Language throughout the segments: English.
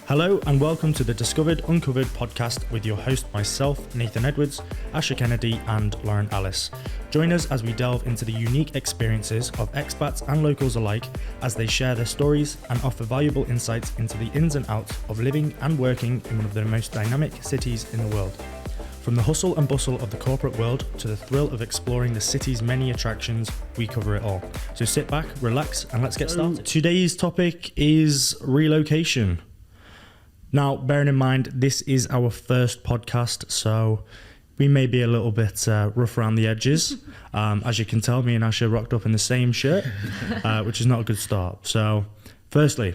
Hello and welcome to the Discovered Uncovered podcast with your host, myself, Nathan Edwards, Asher Kennedy and Lauren Alice. Join us as we delve into the unique experiences of expats and locals alike as they share their stories and offer valuable insights into the ins and outs of living and working in one of the most dynamic cities in the world. From the hustle and bustle of the corporate world to the thrill of exploring the city's many attractions, we cover it all. So sit back, relax, and let's get started. Today's topic is relocation. Now, bearing in mind, this is our first podcast, so we may be a little bit rough around the edges. As you can tell, me and Asher rocked up in the same shirt, which is not a good start. So, firstly,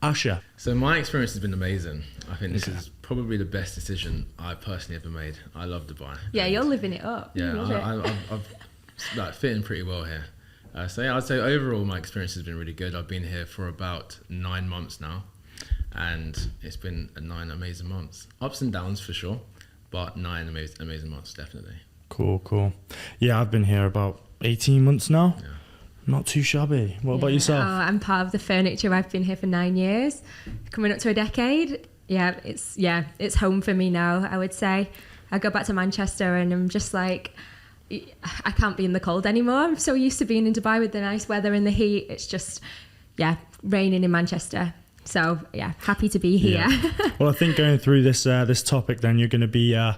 Asher. So my experience has been amazing. I think this is probably the best decision I personally ever made. I love Dubai. Yeah, you're living it up. Yeah, I've like fit in pretty well here. So yeah, I'd say overall my experience has been really good. I've been here for about 9 months now. And it's been 9 amazing months. Ups and downs for sure, but 9 amazing months, definitely. Cool. Yeah, I've been here about 18 months now. Yeah. Not too shabby. What about yourself? Oh, I'm part of the furniture. I've been here for 9 years, coming up to a decade. It's home for me now, I would say. I go back to Manchester and I'm just like, I can't be in the cold anymore. I'm so used to being in Dubai with the nice weather and the heat. It's just, raining in Manchester. So, happy to be here. Yeah. Well, I think going through this topic, then you're going to be the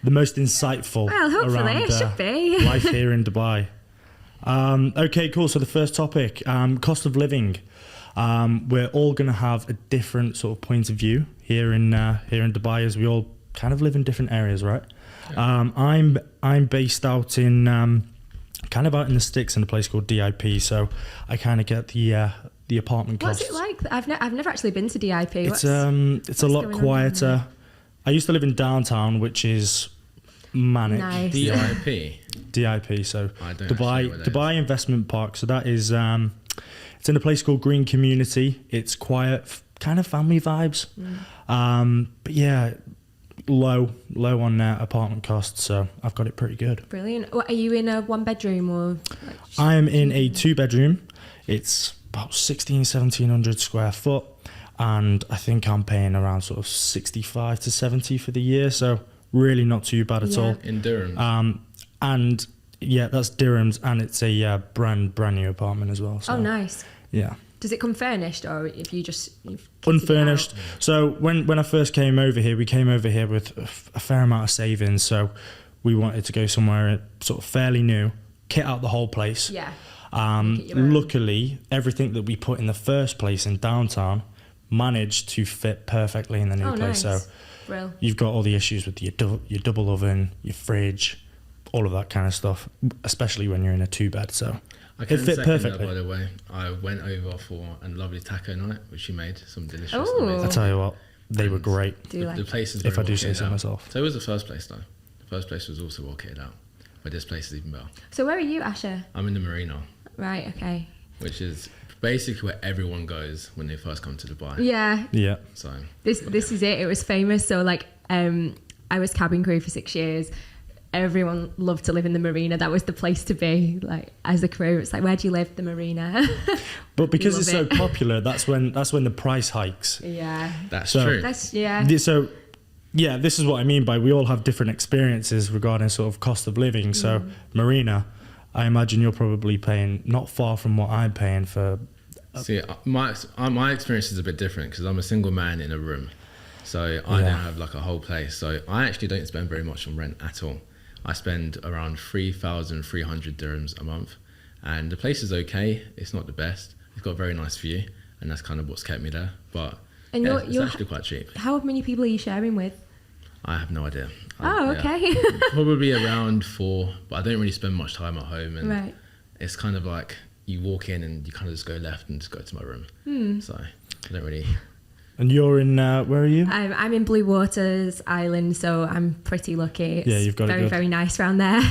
most insightful well, hopefully, around it should be. life here in Dubai. Okay, cool. So the first topic, cost of living. We're all going to have a different sort of point of view here in Dubai, as we all kind of live in different areas, right? Yeah. I'm based out in kind of out in the sticks in a place called DIP, so I kind of get the apartment costs. What's it like? I've never actually been to DIP. It's a lot quieter. I used to live in downtown, which is manic. Nice. DIP. So Dubai Investment Park. So that is it's in a place called Green Community. It's quiet, kind of family vibes. But yeah, low on apartment costs. So I've got it pretty good. Brilliant. Are you in a 1-bedroom or? I'm in a 2-bedroom. It's about 1700 square foot, and I think I'm paying around sort of 65 to 70 for the year, so really not too bad at all. In dirhams. And yeah, that's dirhams, and it's a brand new apartment as well. So, oh, nice. Yeah. Does it come furnished, or if you just unfurnished? So when I first came over here, we came over here with a fair amount of savings, so we wanted to go somewhere sort of fairly new, kit out the whole place. Yeah. Luckily, everything that we put in the first place in downtown managed to fit perfectly in the new place. Nice. So Brill. You've got all the issues with your double oven, your fridge, all of that kind of stuff, especially when you're in a 2-bed. So it fit perfectly. That, by the way, I went over for a lovely taco night, which she made some delicious. I tell you what, they were great. The place is if I do say so myself. So it was the first place though. The first place was also well kitted out, but this place is even better. So where are you, Asher? I'm in the marina. Right, okay. Which is basically where everyone goes when they first come to Dubai. Yeah. So this is it. It was famous. So like, I was cabin crew for 6 years. Everyone loved to live in the marina. That was the place to be. Like as a crew, it's like, where do you live? The marina. But because it's so popular, that's when the price hikes. Yeah. That's true. So yeah, this is what I mean by we all have different experiences regarding sort of cost of living. So marina, I imagine you're probably paying not far from what I'm paying for. See, my experience is a bit different because I'm a single man in a room. So I don't have like a whole place. So I actually don't spend very much on rent at all. I spend around 3,300 dirhams a month. And the place is okay. It's not the best. It's got a very nice view. And that's kind of what's kept me there. But it's actually quite cheap. How many people are you sharing with? I have no idea. Okay. Probably around 4, but I don't really spend much time at home. And it's kind of like you walk in and you kind of just go left and just go to my room. So I don't really... And you're in, where are you? I'm in Blue Waters Island, so I'm pretty lucky. It's you've got very, it good. very nice around there.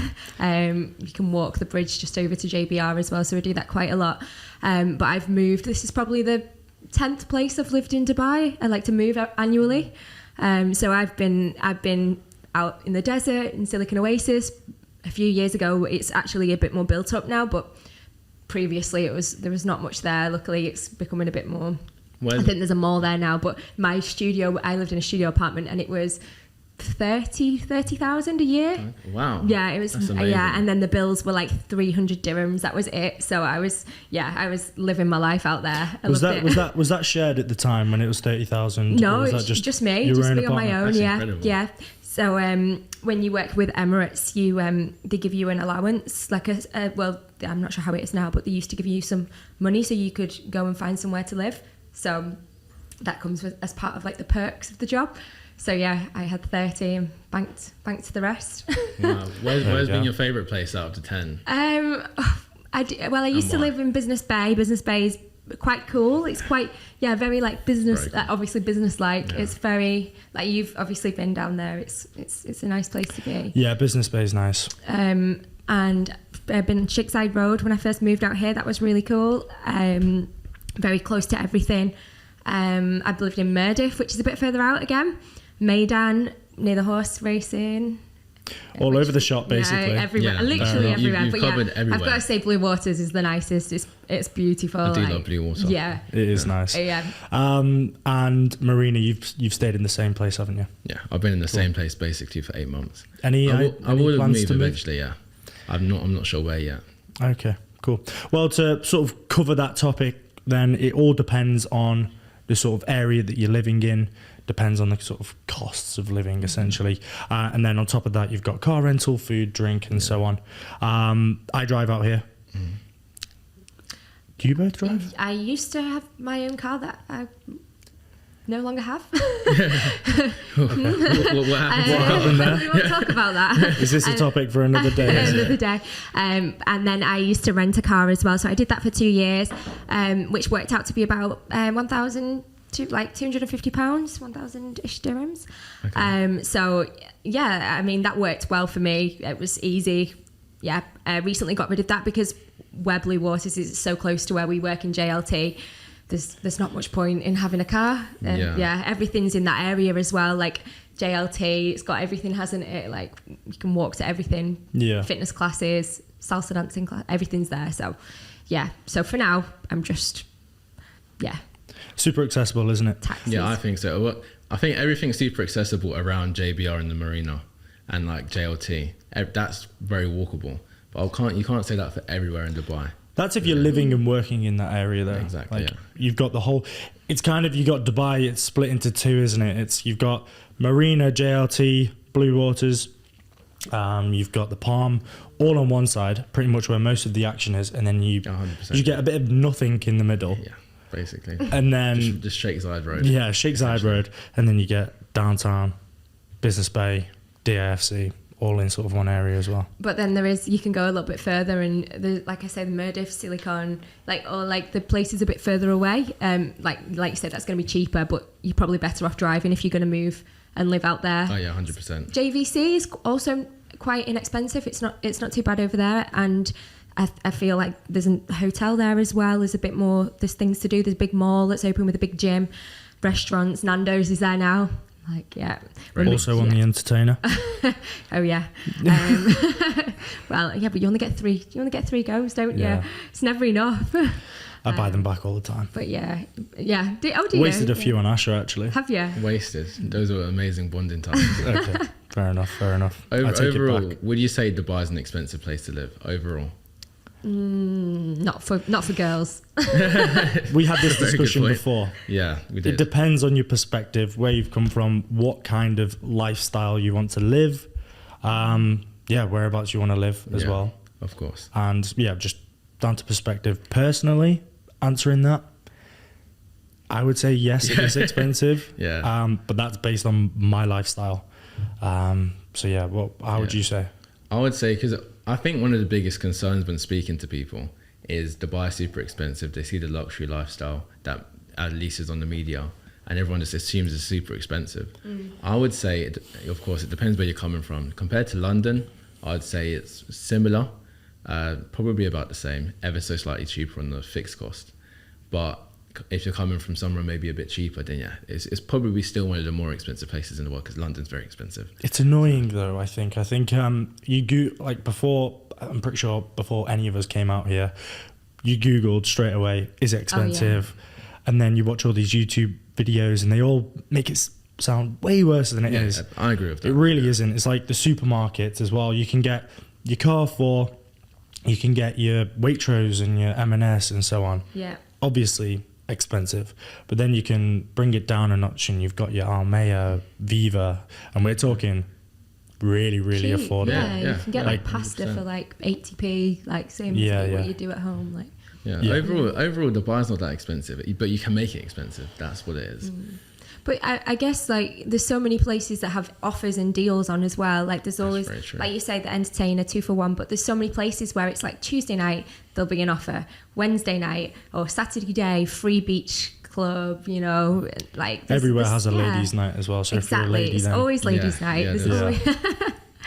You can walk the bridge just over to JBR as well, so I do that quite a lot. But I've moved. This is probably the 10th place I've lived in Dubai. I like to move annually. So I've been out in the desert in Silicon Oasis a few years ago. It's actually a bit more built up now, but previously there was not much there. Luckily, it's becoming a bit more I think there's a mall there now, but my studio, I lived in a studio apartment and it was 30,000 a year. Wow. Yeah, it was. Yeah, and then the bills were like 300 dirhams. That was it. So I was living my life out there. Was that shared at the time when it was 30,000? No, it's just me on my own. That's yeah, incredible. yeah. So when you work with Emirates, they give you an allowance, like I'm not sure how it is now, but they used to give you some money so you could go and find somewhere to live. So that comes as part of like the perks of the job. So yeah, I had 30 and banked the rest. Wow. Where's been your favourite place out of the 10? I used to live in Business Bay. Business Bay is quite cool. It's quite very like business, obviously business like. Yeah. It's very like, you've obviously been down there. It's a nice place to be. Yeah, Business Bay is nice. And I've been on Shickside Road when I first moved out here. That was really cool. Very close to everything. I've lived in Murdiff, which is a bit further out again. Maidan, near the horse racing. All over the shop, basically. Yeah, everywhere. Literally everywhere. You've covered everywhere. I've got to say Blue Waters is the nicest. It's beautiful. I do love Blue Water. Yeah. It is nice. Yeah. And Marina, you've stayed in the same place, haven't you? Yeah, I've been in the same place basically for 8 months. I would have moved to eventually, yeah. I'm not sure where yet. Okay, cool. Well, to sort of cover that topic, then it all depends on the sort of area that you're living in. Depends on the sort of costs of living, essentially. And then on top of that, you've got car rental, food, drink, and so on. I drive out here. Mm. Do you both drive? I used to have my own car that I no longer have. What happened there? We won't talk about that. Is this a topic for another day? Another day. And then I used to rent a car as well. So I did that for 2 years, which worked out to be about 1,000 to like £250, 1,000-ish dirhams. Okay. So yeah, I mean, that worked well for me. It was easy. Yeah, I recently got rid of that because where Blue Waters is so close to where we work in JLT. There's not much point in having a car. Yeah, everything's in that area as well. Like JLT, it's got everything, hasn't it? Like you can walk to everything. Yeah. Fitness classes, salsa dancing class, everything's there. So yeah. So for now, I'm just super accessible, isn't it? Taxis. Yeah, I think so. Well, I think everything's super accessible around JBR and the marina and like JLT. That's very walkable. But you can't say that for everywhere in Dubai. That's if you're living and working in that area, though. Exactly. Like, you've got the whole. It's kind of, you got Dubai. It's split into two, isn't it? You've got Marina, JLT, Blue Waters. You've got the Palm, all on one side, pretty much where most of the action is, and then you get a bit of nothing in the middle. Yeah, basically. And then just Sheikh Zayed Road. Yeah, Sheikh Zayed Road, and then you get downtown, Business Bay, DAFC. All in sort of one area as well. But then you can go a little bit further, and like I say, the Murdiff, Silicon, like the places a bit further away. Like you said, that's going to be cheaper, but you're probably better off driving if you're going to move and live out there. Oh yeah, 100%. JVC is also quite inexpensive. It's not too bad over there, and I feel like there's a hotel there as well. There's a bit more. There's things to do. There's a big mall that's open with a big gym, restaurants. Nando's is there now. Like, yeah. Also on the Entertainer. Oh yeah. Well, yeah, but you only get three goes, don't you? It's never enough. I buy them back all the time. But yeah. Do you? Wasted a few on Asher, actually. Have you? Wasted. Those were amazing bonding times. Okay, fair enough. Overall, would you say Dubai is an expensive place to live? Overall. Not for girls. We had this discussion before. Yeah, we did. It depends on your perspective, where you've come from, what kind of lifestyle you want to live, whereabouts you want to live as well. Of course. And just down to perspective. Personally, answering that, I would say yes, it is expensive. But that's based on my lifestyle. How would you say? I would say, because I think one of the biggest concerns when speaking to people is Dubai is super expensive. They see the luxury lifestyle that at least is on the media, and everyone just assumes it's super expensive. I would say, of course, it depends where you're coming from. Compared to London, I'd say it's similar, probably about the same, ever so slightly cheaper on the fixed cost. But if you're coming from somewhere maybe a bit cheaper, then it's probably still one of the more expensive places in the world, because London's very expensive. It's annoying though. I think you go before. I'm pretty sure before any of us came out here, you Googled straight away, is it expensive? and then you watch all these YouTube videos and they all make it sound way worse than it is. I agree with that. It really isn't. It's like the supermarkets as well. You can get your Carrefour, you can get your Waitrose and your M&S and so on. Yeah. Obviously expensive, but then you can bring it down a notch and you've got your Almea, Viva, and we're talking really, really Cheap, affordable. Yeah, you can get like 100%. pasta for like 80p, like same as like what you do at home. Like Overall, Dubai's not that expensive, but you can make it expensive. That's what it is. But I guess like there's so many places that have offers and deals on as well. Like there's always, like you say, the Entertainer 2 for 1, but there's so many places where it's like Tuesday night there'll be an offer, Wednesday night or Saturday day free beach club. You know, like everywhere has a ladies' night as well. So exactly, if you're a lady, it's then always ladies' night. Yeah, There's always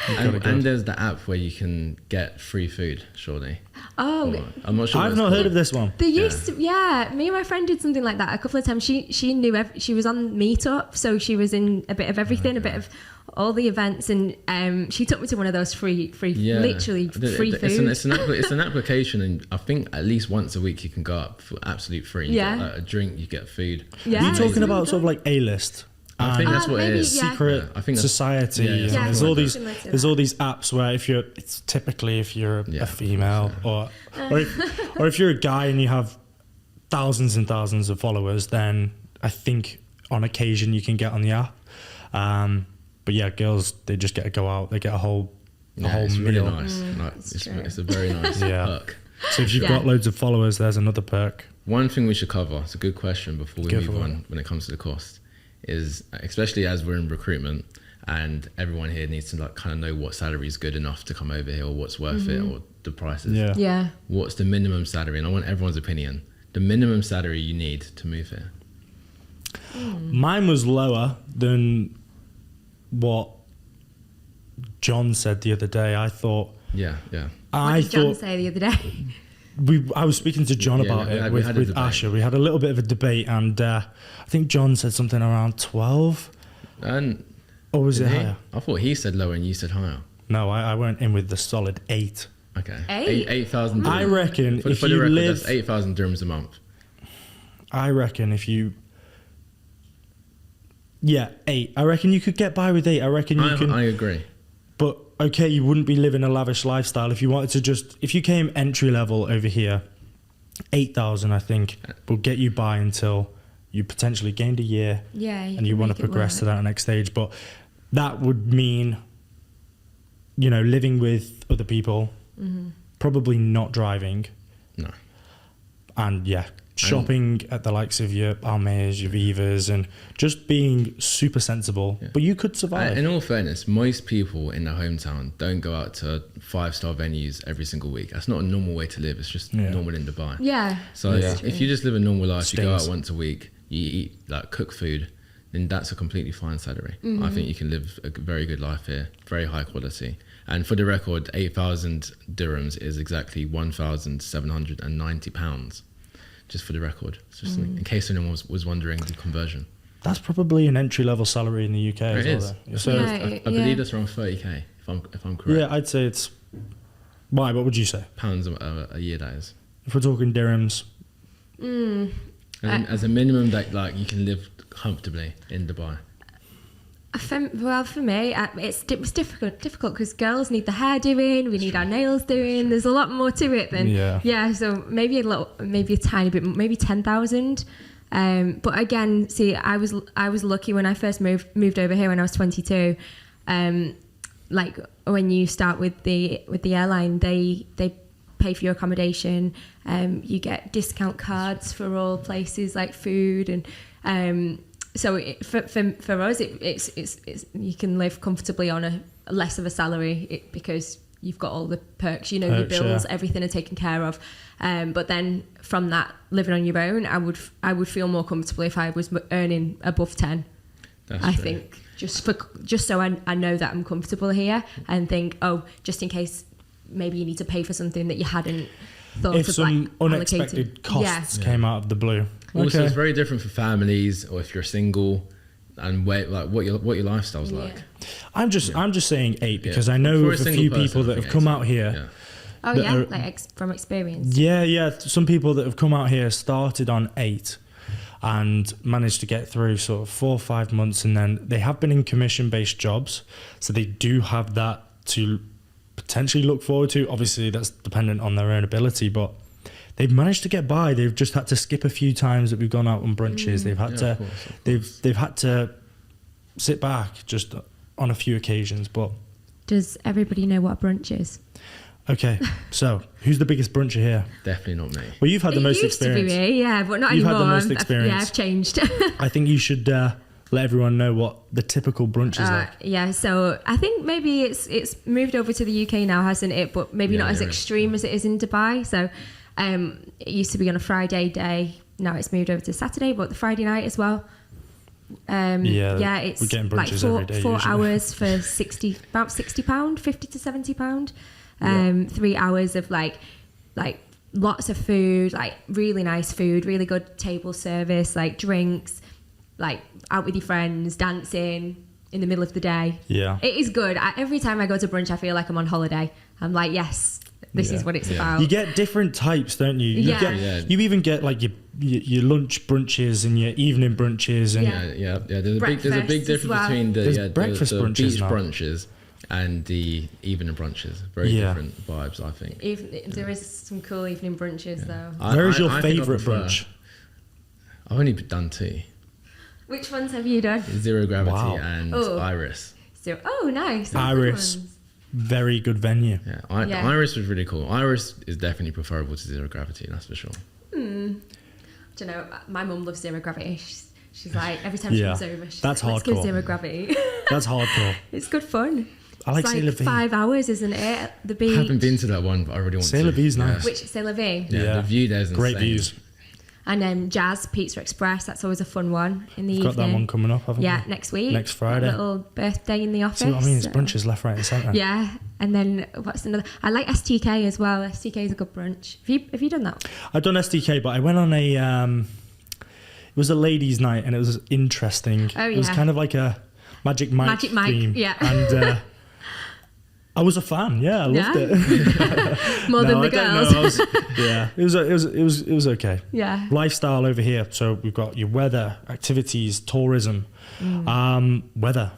and there's the app where you can get free food, surely. Oh, I'm not sure. I've not heard of this one. They used to, me and my friend did something like that a couple of times. She knew she was on Meetup, so she was in a bit of everything, a bit of all the events, and she took me to one of those free literally free food. It's an application, and I think at least once a week you can go up for absolute free. You get like a drink, you get food. Yeah, are you talking about sort of like A-list? I think that's what it is. Secret I think society. Yeah, there's all these apps where if you're a female or if you're a guy and you have thousands and thousands of followers, then I think on occasion you can get on the app. But yeah, girls, they just get to go out. They get a whole it's meal. Really nice. It's a very nice perk. So if you've got loads of followers, there's another perk. One thing we should cover, it's a good question before we move on when it comes to the cost, is especially as we're in recruitment and everyone here needs to like kind of know what salary is good enough to come over here or what's worth it or the prices. Yeah. What's the minimum salary? And I want everyone's opinion. The minimum salary you need to move here. Mine was lower than what John said the other day. I thought. Yeah. What did John say the other day? I was speaking to John about it with Asher. We had a little bit of a debate, and I think John said something around 12. Or was it higher? I thought he said lower and you said higher. No, I went in with the solid 8. Okay. 8,000. I reckon for if the you record, live, that's 8,000 dirhams a month. I reckon if you, 8. I reckon you could get by with 8. I reckon you can. I agree. But okay, you wouldn't be living a lavish lifestyle if you wanted to if you came entry level over here, 8,000 I think will get you by until you potentially gained a year. And you want to progress to that next stage. But that would mean, living with other people, probably not driving. No. And shopping at the likes of your Almeas, your Vivas, and just being super sensible. Yeah. But you could survive. In all fairness, most people in their hometown don't go out to 5-star venues every single week. That's not a normal way to live. It's just normal in Dubai. Yeah. So if you just live a normal life, you go out once a week, you eat, like cook food, then that's a completely fine salary. I think you can live a very good life here, very high quality. And for the record, 8,000 dirhams is exactly £1,790. Just for the record, just in case anyone was wondering the conversion. That's probably an entry level salary in the UK as well. So I believe that's around 30k if I'm correct. Yeah, I'd say it's. Why? What would you say? Pounds a year, that is. If we're talking dirhams. And as a minimum that like you can live comfortably in Dubai. For me, it's difficult because girls need the hair doing, we need our nails doing. There's a lot more to it than So maybe a tiny bit, maybe 10,000. But again, see, I was lucky when I first moved over here when I was 22. Like when you start with the airline, they pay for your accommodation. You get discount cards for all places like food and. So for us, it's you can live comfortably on a less of a salary because you've got all the perks, your bills, everything are taken care of. But then from that, living on your own, I would feel more comfortable if I was earning above 10. I think just so I know that I'm comfortable here and think, just in case maybe you need to pay for something that you hadn't thought if of, some like unexpected costs came out of the blue. Also, it's very different for families, or if you're single, and what your lifestyle's like. I'm just saying 8 because I know of a few people that have come out here. From experience. Yeah. Some people that have come out here started on 8, and managed to get through sort of 4 or 5 months, and then they have been in commission-based jobs, so they do have that to potentially look forward to. Obviously, that's dependent on their own ability, but they've managed to get by. They've just had to skip a few times that we've gone out on brunches. They've had to, they've had to sit back just on a few occasions. But does everybody know what a brunch is? Okay, so who's the biggest bruncher here? Definitely not me. Well, you've had the most used experience. To be me, yeah, but not You've anymore. had the most experience. I've changed. I think you should let everyone know what the typical brunch is like. Yeah, so I think maybe it's moved over to the UK now, hasn't it? But maybe not as extreme as it is in Dubai. So it used to be on a Friday day. Now it's moved over to Saturday, but the Friday night as well. It's we're getting brunches like every day. 4 usually. hours for about £60, £50 to £70. 3 hours of like lots of food, like really nice food, really good table service, like drinks, like out with your friends, dancing in the middle of the day. Yeah, it is good. Every time I go to brunch, I feel like I'm on holiday. I'm like, yes, this is what it's about. You get different types, don't you? You even get like your lunch brunches and your evening brunches, and There's a big difference between the breakfast the brunches beach now. brunches and the evening brunches. Very different vibes, I think. There is some cool evening brunches though. Where is your I think I favourite prefer- brunch? I've only done 2. Which ones have you done? Zero Gravity Wow. and Iris. Nice. Iris. Very good venue. Yeah, Iris was really cool. Iris is definitely preferable to Zero Gravity, that's for sure. Do you know, my mum loves Zero Gravity. She's like, every time she comes over, she's That's like, let's go hardcore. Zero Gravity. That's hardcore. It's good fun. I like It's C'est La Vie. 5 hours, isn't it? At the beach. I haven't been to that one, but I really want to. C'est La Vie's nice. Which C'est La Vie? Yeah, the view there's great insane. views. And then Jazz Pizza Express. That's always a fun one in the We've evening. got that one coming up, haven't we? Yeah, next week. Next Friday. A little birthday in the office. See what I mean? It's brunches left, right, and centre. Yeah, and then what's another? I like STK as well. STK is a good brunch. Have you done that? I've done SDK, but I went on a. It was a ladies' night, and it was interesting. Oh, It was yeah. kind of like a Magic Mike theme. yeah. And I was a fan. Yeah, I loved it. More than the I don't girls. know. It was okay. Yeah. Lifestyle over here. So we've got your weather, activities, tourism, weather.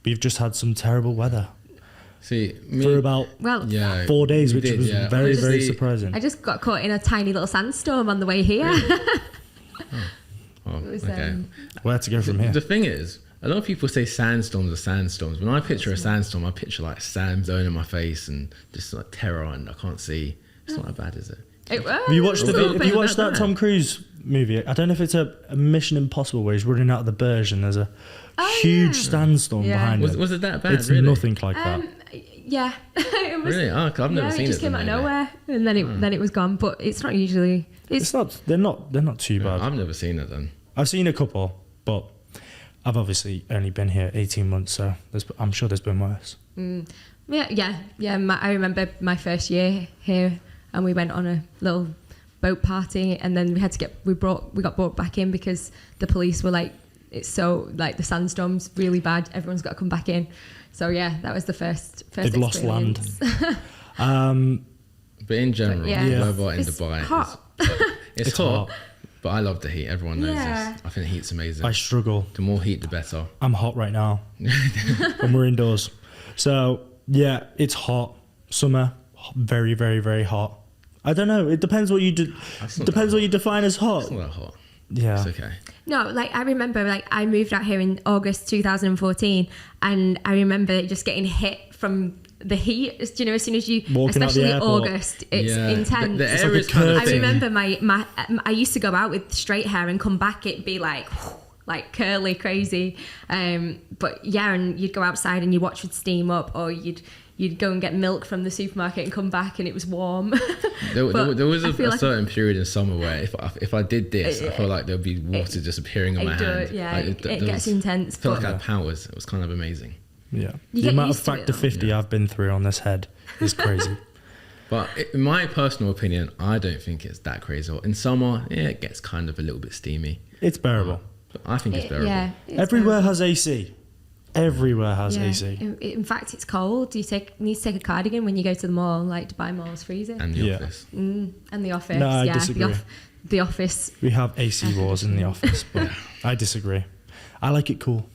We've just had some terrible weather See, for about 4 days, we which did, was yeah. very, very Honestly, surprising. I just got caught in a tiny little sandstorm on the way here. Oh, It was, okay. Where to go from here? The thing is, a lot of people say sandstorms are sandstorms. When I picture a sandstorm, I picture like sand zone in my face and just like terror, and I can't see. It's not that bad, is it? Have you watched, have you watched that Tom Cruise movie? I don't know if it's a Mission Impossible where he's running out of the Burj and there's a huge sandstorm behind him. Was it that bad? It's really? nothing like that. Yeah. It was, Really? Oh, 'cause I've never seen it just came out of maybe. nowhere, and then it was gone. But it's not usually. It's not. They're not too Yeah, bad. I've never seen it then. I've seen a couple, but I've obviously only been here 18 months, so I'm sure there's been worse. Yeah. I remember my first year here, and we went on a little boat party, and then we got brought back in because the police were like, it's so like the sandstorm's really bad. Everyone's got to come back in. So yeah, that was the first. They've lost land. But in general, yeah. the weather in It's Dubai hot. It's hot, but I love the heat. Everyone knows Yeah. this. I think the heat's amazing. I struggle. The more heat, the better. I'm hot right now when we're indoors. So yeah, it's hot. Summer, very, very, very hot. I don't know. It depends what you do. Depends what you define as hot. It's not that hot. Yeah. It's okay. No, like I remember, like I moved out here in August 2014, and I remember just getting hit from the heat. Do you know, as soon as you, Walking out the especially airport. August, it's Yeah. intense. The It's air like a is kind of curtain. I remember my I used to go out with straight hair and come back, it'd be like curly, crazy. But yeah, and you'd go outside and your watch would steam up, or you'd go and get milk from the supermarket and come back and it was warm. There was I a feel like- certain period in summer where if I did this, I felt like there'd be water just appearing on my hand. Yeah, Like, it there gets was- intense. I felt like But I had powers. It was kind of amazing. Yeah. You The get amount of used to it, factor though. 50 I've been through on this head is crazy. But in my personal opinion, I don't think it's that crazy. In summer, it gets kind of a little bit steamy. It's bearable. But I think it's bearable. Yeah, it's Everywhere has AC. Everywhere has Yeah. AC. In fact, it's cold. You need to take a cardigan when you go to the mall. Like Dubai Mall is freezing. And the Yeah. office. And the office. No, I yeah, disagree. the office. We have AC wars in the office, but I disagree. I like it cool.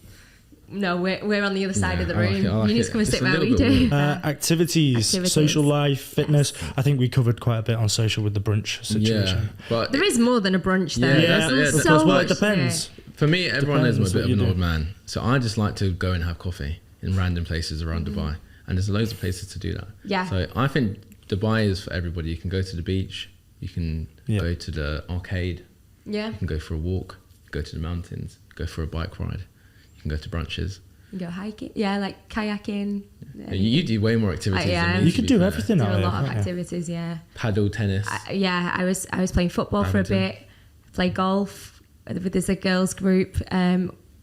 No, we're on the other side of the room. I like you need it. to come and It's sit a where little we bit do. Activities, social life, fitness. I think we covered quite a bit on social with the brunch situation. Yeah, but There is more than a brunch though. Yeah, There's that's- so well, it much depends. for me, everyone knows I'm a Depends bit what of you an do. old man, so I just like to go and have coffee in random places around Dubai, and there's loads of places to do that. Yeah. So I think Dubai is for everybody. You can go to the beach, you can go to the arcade, Yeah. you can go for a walk, go to the mountains, go for a bike ride, you can go to brunches. You go hiking. Yeah, like kayaking. You do way more activities yeah. than me. You to could be do fair. everything Do out a here. lot of can't you? activities, yeah. Paddle tennis. I was playing football for a Badminton. bit, play golf. There's a girls group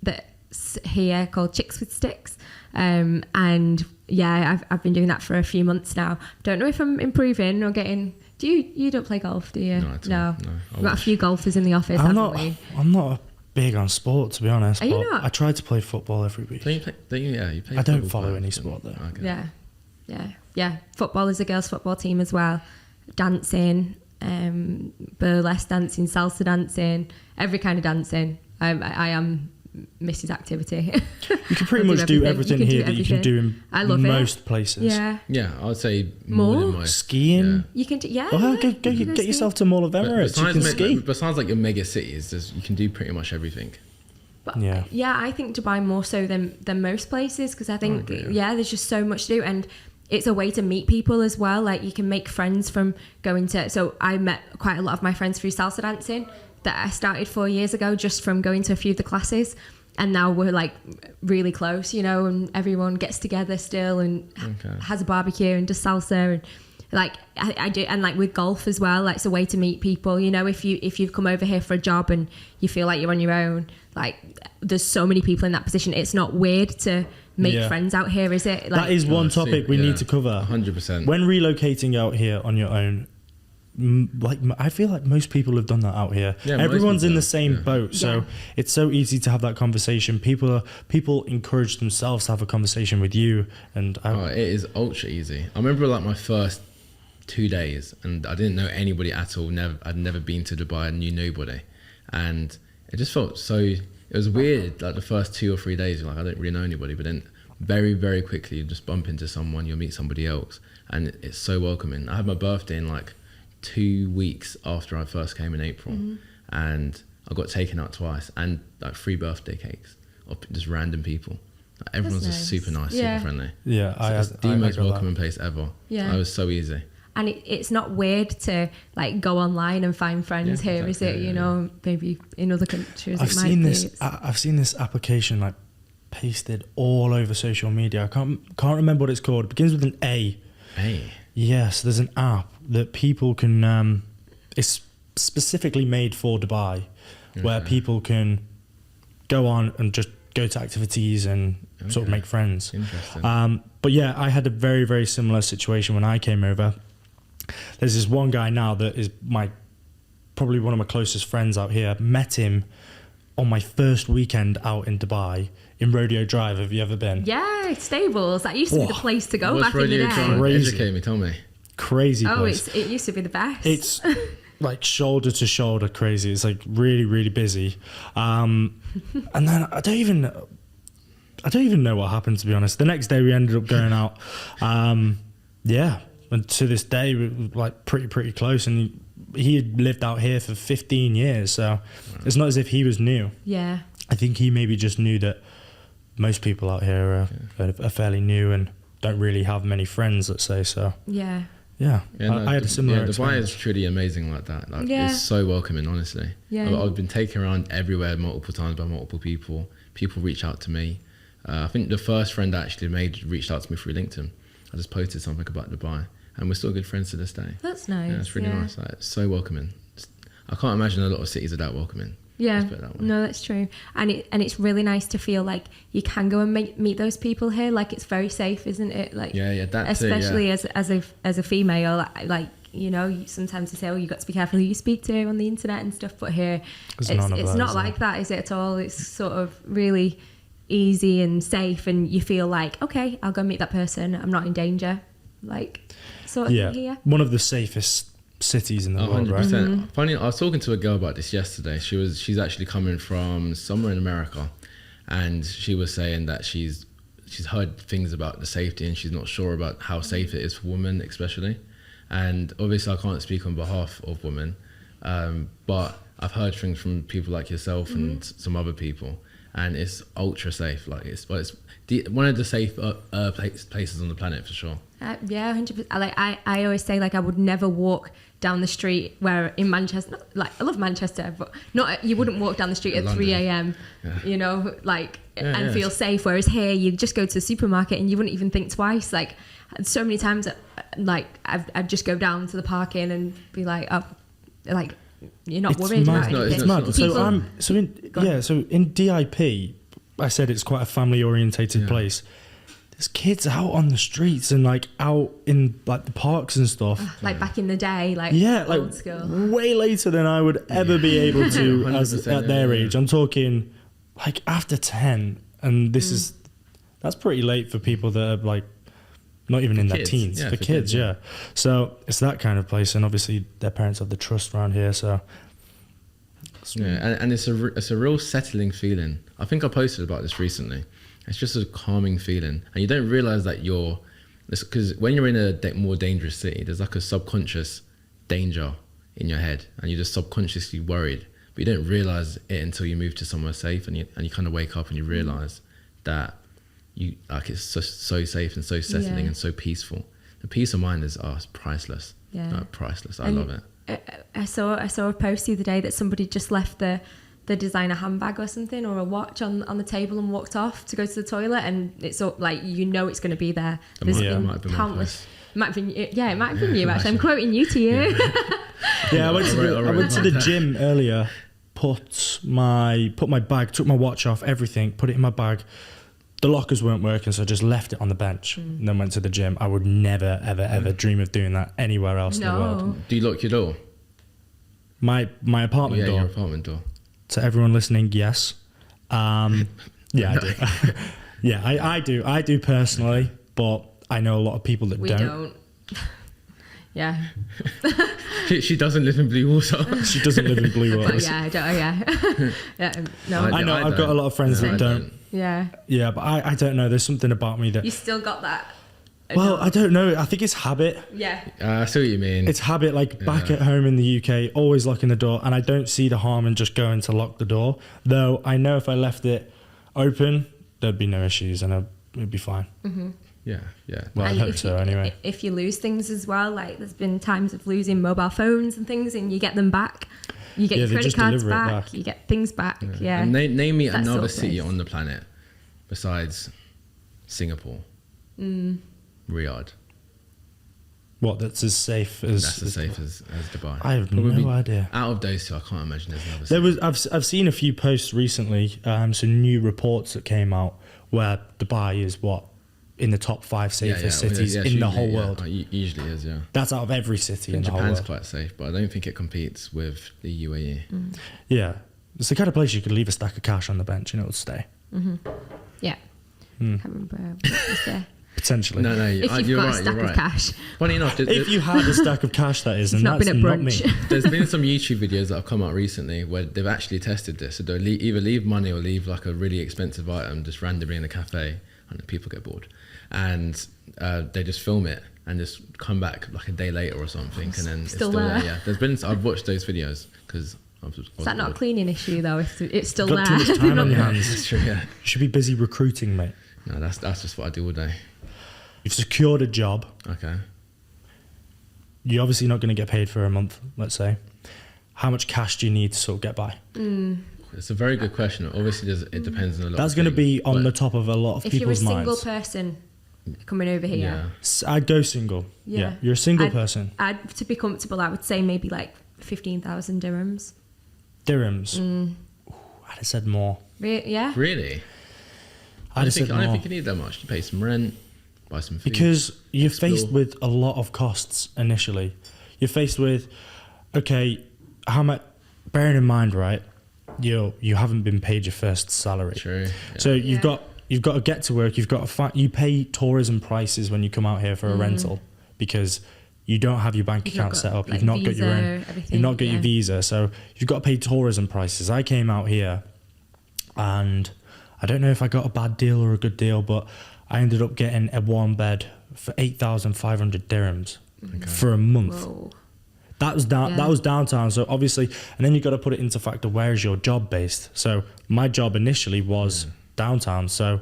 that's here called Chicks with Sticks, and yeah, I've been doing that for a few months now. Don't know if I'm improving or getting. Do you don't play golf, do you? No, at all. No, I We've got a wish. few golfers in the office, I'm haven't not. we? I'm not big on sport, to be honest. Are you but not? I try to play football every week. Don't you play? You play. I don't football follow quite any often? sport, though. Okay. Yeah. Football is a girls' football team as well. Dancing, burlesque dancing, salsa dancing, every kind of dancing. I am Mrs. Activity. You can pretty much do everything You can here do that you can do in I love most places. Yeah. Yeah, I would say More? more than most. Skiing. Yeah. You can do, yeah. Well, yeah, go you can get ski. yourself to Mall of But Emirates. You can ski. besides like your mega cities, you can do pretty much everything. But Yeah. I think Dubai more so than most places because I think agree, yeah. there's just so much to do and it's a way to meet people as well. Like you can make friends from going to. So I met quite a lot of my friends through salsa dancing that I started 4 years ago just from going to a few of the classes. And now we're like really close, and everyone gets together still and has a barbecue and does salsa and like I do, and like with golf as well, like it's a way to meet people. If you've come over here for a job and you feel like you're on your own, like there's so many people in that position. It's not weird to make friends out here, is it? Like, That is one topic we need to cover. 100%. When relocating out here on your own, I feel like most people have done that out here. Yeah, most Everyone's people in the have, same yeah. boat, so Yeah. it's so easy to have that conversation. People encourage themselves to have a conversation with you, and It is ultra easy. I remember like my first 2 days, and I didn't know anybody at all. I'd never been to Dubai. I knew nobody, and it just felt so. It was weird. Like the first 2 or 3 days, you're like, I don't really know anybody, but then very, very quickly you just bump into someone. You'll meet somebody else, and it's so welcoming. I had my birthday in like 2 weeks after I first came in April, and I got taken out twice, and like 3 birthday cakes of just random people. Like, everyone's That's just nice. super nice, Yeah. super friendly. yeah, It's the most welcoming place ever. Yeah. It was so easy. and it's not weird to like go online and find friends Yeah, here, exactly, is it? Maybe in other countries I've it might seen be. this. I've seen this application like pasted all over social media. I can't remember what it's called. It begins with an A. Hey. Yes, there's an app that people can. It's specifically made for Dubai, where people can go on and just go to activities and sort of make friends. Interesting. But yeah, I had a very, very similar situation when I came over. There's this one guy now that is probably one of my closest friends out here. Met him on my first weekend out in Dubai in Rodeo Drive. Have you ever been? Yeah, stables. That used to be the place to go What's back in the Rodeo day. Drive? Crazy. Educate me, tell me. Crazy Oh, place. it used to be the best. It's like shoulder to shoulder crazy. It's like really, really busy. And then I don't even know what happened, to be honest. The next day we ended up going out. Yeah, and to this day we're like pretty close. And he had lived out here for 15 years, so it's not as if he was new. Yeah. I think he maybe just knew that most people out here are fairly new and don't really have many friends, let's say. So Yeah. yeah, No, I had a similar Dubai experience. is truly amazing like that. Like, Yeah. it's so welcoming, honestly. Yeah. I've been taken around everywhere multiple times by multiple people. People reach out to me. I think the first friend I actually made reached out to me through LinkedIn. I just posted something about Dubai, and we're still good friends to this day. That's nice. Yeah, it's really nice. Like, it's so welcoming. I can't imagine a lot of cities are that welcoming. Yeah, Let's put it that way. no, that's true, and it's really nice to feel like you can go and meet those people here. Like it's very safe, isn't it? Like Yeah, that too, especially yeah. as a female, like sometimes they say, oh, you got to be careful who you speak to on the internet and stuff. But here, There's it's none of that, not is like that, is it at all? It's sort of really easy and safe, and you feel like, okay, I'll go meet that person. I'm not in danger, like sort of thing here. One of the safest cities in the world, right? 100%. Funny, I was talking to a girl about this yesterday. She's actually coming from somewhere in America, and she was saying that she's heard things about the safety, and she's not sure about how safe it is for women, especially. And obviously, I can't speak on behalf of women, but I've heard things from people like yourself and some other people, and it's ultra safe. Like it's one of the safe places on the planet for sure. Yeah, 100%. I always say, like, I would never walk down the street where in Manchester, like, I love Manchester, but you wouldn't walk down the street at 3 a.m. You know, like, and feel safe. Whereas here, you just go to the supermarket and you wouldn't even think twice. Like, so many times, like, I'd just go down to the parking and be like, oh, like, you're not worried about anything. It's mad. So in DIP, I said it's quite a family orientated place. There's kids out on the streets and like out in like the parks and stuff. Like back in the day, like old school. Way later than I would ever be able to at their age. I'm talking like after 10, and that's pretty late for people that are like not even in their teens. For kids. So it's that kind of place, and obviously their parents have the trust around here. So and it's a real settling feeling. I think I posted about this recently. It's just a calming feeling, and you don't realize that because when you're in a more dangerous city, there's like a subconscious danger in your head, and you're just subconsciously worried, but you don't realize it until you move to somewhere safe, and you kind of wake up and you realize that it's so safe and so settling and so peaceful. The peace of mind is priceless. Priceless. I love it. I saw a post the other day that somebody just left the designer handbag or something, or a watch on the table, and walked off to go to the toilet, and it's all, like, it's going to be there. There's been countless. It might have been you actually. I'm quoting you to you. I went to the gym earlier, put my bag, took my watch off, everything, put it in my bag. The lockers weren't working, so I just left it on the bench and then went to the gym. I would never, ever dream of doing that anywhere else in the world. Do you lock your door? My apartment door? Your apartment door. To everyone listening, yes. I do. I do personally, but I know a lot of people that don't. Yeah. She doesn't live in Blue Water. She doesn't live in Blue Water. I don't. No. I know. I've got a lot of friends that don't. Yeah. Yeah, but I don't know. There's something about me that... You still got that? Well, I don't know. I think it's habit. Yeah. I see what you mean. It's habit. Like back at home in the UK, always locking the door, and I don't see the harm in just going to lock the door. Though I know if I left it open, there'd be no issues, and it'd be fine. Mm-hmm. Yeah. Well, I hope so. Anyway, if you lose things as well, like there's been times of losing mobile phones and things, and you get them back. You get your credit cards back. You get things back. Yeah. And name me another city on the planet besides Singapore. Riyadh. What? That's as safe as Dubai. I have no idea. Out of those two, I can't imagine there's another city. I've seen a few posts recently, some new reports that came out where Dubai is in the top 5 safest cities in the whole world. It usually is, yeah. That's out of every city in the whole world. Japan's quite safe, but I don't think it competes with the UAE. Yeah, it's the kind of place you could leave a stack of cash on the bench and it would stay. Yeah. Can't remember what was there. Potentially. No, if you've got a stack of cash. Funny enough, if you had a stack of cash, that is, and not that's been at not me. There's been some YouTube videos that have come out recently where they've actually tested this. So they'll either leave money or leave like a really expensive item just randomly in a cafe, and people get bored, and they just film it and just come back like a day later or something, and then it's still there. Yeah, I've watched those videos because. Is that not a cleaning issue though? If it's still there, too much time on your hands. That's true. Yeah, you should be busy recruiting, mate. No, that's just what I do all day. You've secured a job. Okay. You're obviously not going to get paid for a month, let's say. How much cash do you need to sort of get by? It's a very good question. Obviously, it depends on a lot. That's going to be on the top of a lot of people's minds. If you're a single person coming over here, I'd go single. Yeah, you're a single person. To be comfortable, I would say maybe like 15,000 dirhams. Dirhams. I'd have said more. Yeah. Really? I don't think you need that much. You pay some rent, buy some food. Because you're faced with a lot of costs initially. You're faced with, okay, how much? Bearing in mind, right? You haven't been paid your first salary. True. Yeah. So you've got to get to work. You've got to you pay tourism prices when you come out here for a rental because you don't have your bank You've not account got, set up. like, You've not got your own. everything, You've not got yeah. your visa, so you've got to pay tourism prices. I came out here, and I don't know if I got a bad deal or a good deal, but I ended up getting a one bed for 8,500 dirhams for a month. Whoa. That was down. Yeah. That was downtown. So obviously, and then you got to put it into factor. Where is your job based? So my job initially was downtown. So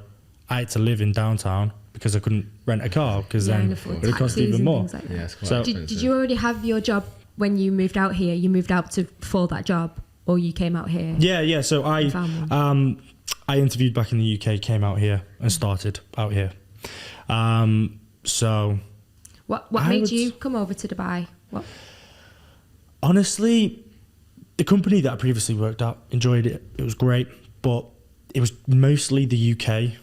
I had to live in downtown because I couldn't rent a car because Yeah, and then afford it would cost taxis even and more. things like that. Yeah, it's quite So- expensive. Did you already have your job when you moved out here? You moved out for that job, or you came out here? Yeah. So Found I interviewed back in the UK, came out here and started out here. So What I made would- you come over to Dubai? What? honestly, the company that I previously worked at, enjoyed it. It was great, but it was mostly the UK.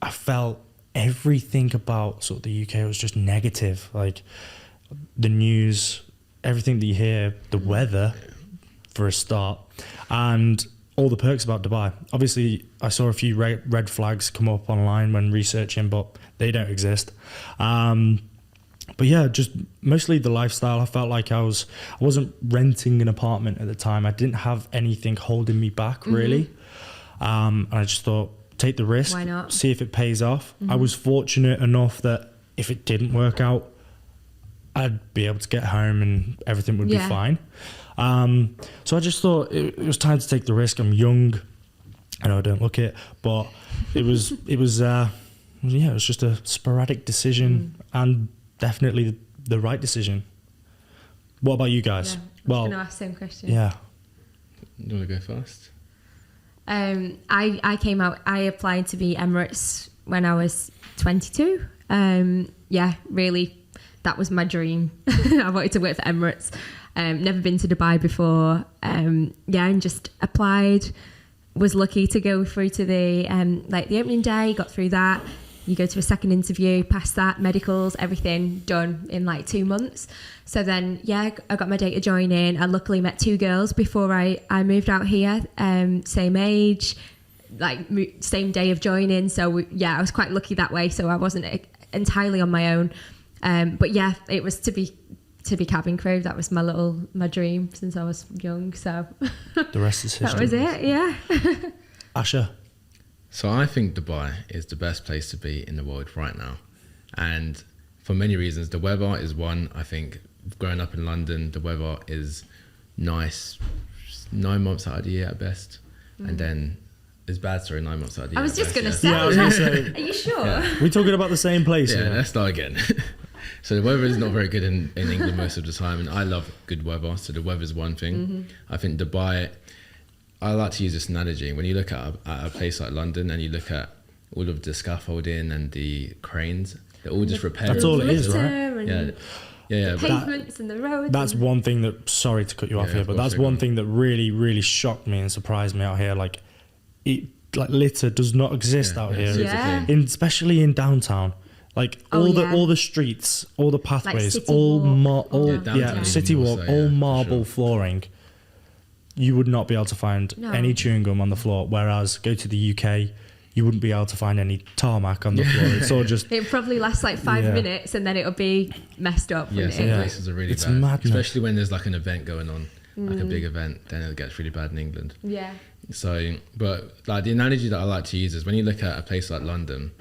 I felt everything about sort of the UK was just negative. Like the news, everything that you hear, the weather, for a start, and all the perks about Dubai. Obviously, I saw a few red flags come up online when researching, but they don't exist. But yeah, just mostly the lifestyle. I felt like I wasn't renting an apartment at the time. I didn't have anything holding me back really. And I just thought, take the risk, Why not? see if it pays off. I was fortunate enough that if it didn't work out, I'd be able to get home and everything would be Yeah. fine. So I just thought it was time to take the risk. I'm young. I know I don't look it, but it was just a sporadic decision and definitely the right decision. What about you guys? Yeah, I was Well, going to ask the same question. yeah. You want to go first? I came out. I applied to be Emirates when I was 22. Yeah, really, that was my dream. I wanted to work for Emirates. Never been to Dubai before. Yeah, and just applied. Was lucky to go through to the the opening day. Got through that. You go to a second interview, pass that, medicals, everything done in like 2 months. So then, yeah, I got my date to join in. I luckily met 2 girls before I moved out here, same age, same day of joining. So I was quite lucky that way. So I wasn't entirely on my own. But yeah, it was to be cabin crew. That was my dream since I was young. So The rest is history. that was it. Yeah. Asha. So I think Dubai is the best place to be in the world right now. And for many reasons, the weather is one. I think growing up in London, the weather is nice 9 months out of the year at best. And then it's bad, 9 months out of the year. I was at just best, going to yeah. say. Yeah, I was gonna say. Are you sure? Yeah. We're talking about the same place Yeah, here. let's start again. So the weather is not very good in England most of the time, and I love good weather. So the weather is one thing. I think Dubai, I like to use this analogy. When you look at a place like London and you look at all of the scaffolding and the cranes, they're all just repairing. That's all it is, Glitter right? and Yeah. the pavements and the roads. That's one thing that, sorry to cut you off Yeah, here, of but course, that's yeah, go one on. thing that really, really shocked me and surprised me out here. Like litter does not exist out here. super Yeah. clean. Especially in downtown. Like Oh, all yeah. the streets, all the pathways, City all Walk, Yeah, downtown city even walk, more so, all yeah, for marble sure. flooring. You would not be able to find No. any chewing gum on the floor. Whereas go to the UK, you wouldn't be able to find any tarmac on the floor. It's all just It probably lasts like 5 Yeah. minutes and then it'll be messed up. Yeah, wouldn't some it? Yeah. places are really It's bad. madness. Especially when there's like an event going on, like a big event, then it gets really bad in England. Yeah. So, but like the analogy that I like to use is when you look at a place like London,